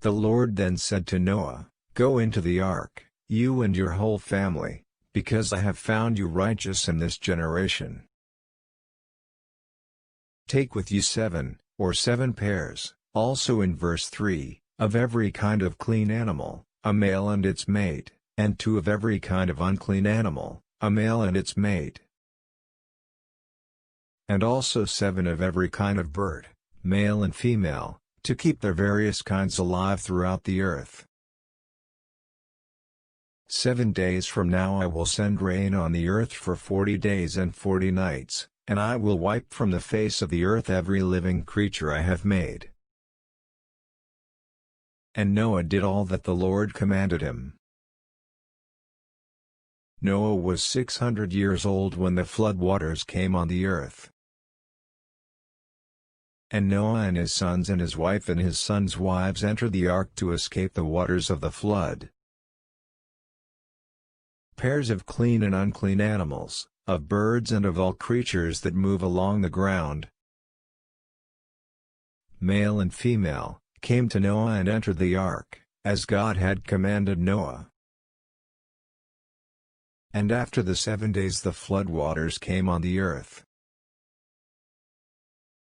The Lord then said to Noah, "Go into the ark, you and your whole family, because I have found you righteous in this generation. Take with you 7 pairs," also in verse 3, "of every kind of clean animal, a male and its mate, and 2 of every kind of unclean animal, a male and its mate. And also 7 of every kind of bird, male and female, to keep their various kinds alive throughout the earth. 7 days from now I will send rain on the earth for 40 days and 40 nights, and I will wipe from the face of the earth every living creature I have made." And Noah did all that the Lord commanded him. Noah was 600 years old when the flood waters came on the earth. And Noah and his sons and his wife and his sons' wives entered the ark to escape the waters of the flood. Pairs of clean and unclean animals, of birds and of all creatures that move along the ground, male and female, came to Noah and entered the ark, as God had commanded Noah. And after the 7 days the flood waters came on the earth.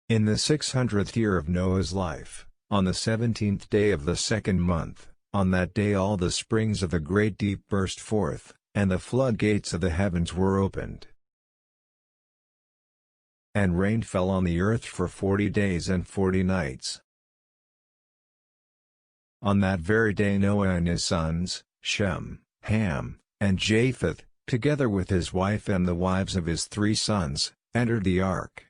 In the 600th year of Noah's life, on the 17th day of the 2nd month, on that day all the springs of the great deep burst forth, and the floodgates of the heavens were opened. And rain fell on the earth for 40 days and 40 nights. On that very day Noah and his sons, Shem, Ham, and Japheth, together with his wife and the wives of his 3 sons, entered the ark.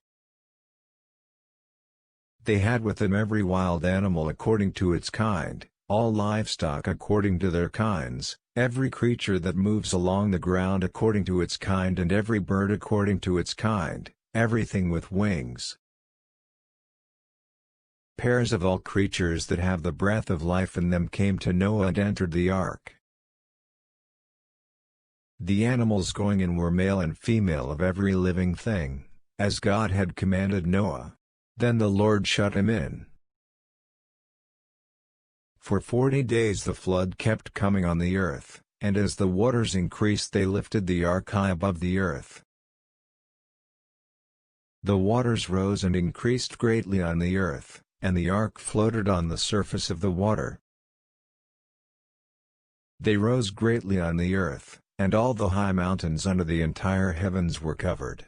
They had with them every wild animal according to its kind, all livestock according to their kinds, every creature that moves along the ground according to its kind and every bird according to its kind, everything with wings. Pairs of all creatures that have the breath of life in them came to Noah and entered the ark. The animals going in were male and female of every living thing, as God had commanded Noah. Then the Lord shut him in. For 40 days the flood kept coming on the earth, and as the waters increased they lifted the ark high above the earth. The waters rose and increased greatly on the earth, and the ark floated on the surface of the water. They rose greatly on the earth, and all the high mountains under the entire heavens were covered.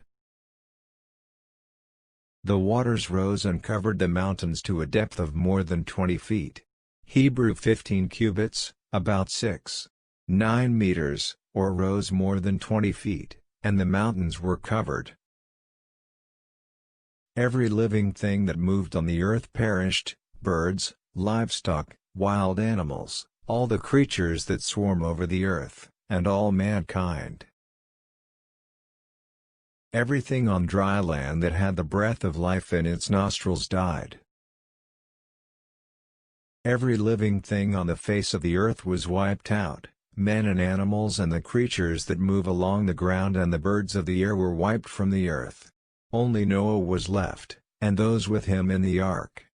The waters rose and covered the mountains to a depth of more than 20 feet. Hebrew 15 cubits, about 6.9 meters, or rose more than 20 feet, and the mountains were covered. Every living thing that moved on the earth perished, birds, livestock, wild animals, all the creatures that swarm over the earth, and all mankind. Everything on dry land that had the breath of life in its nostrils died. Every living thing on the face of the earth was wiped out, men and animals and the creatures that move along the ground and the birds of the air were wiped from the earth. Only Noah was left, and those with him in the ark.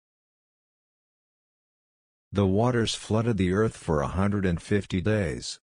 The waters flooded the earth for 150 days.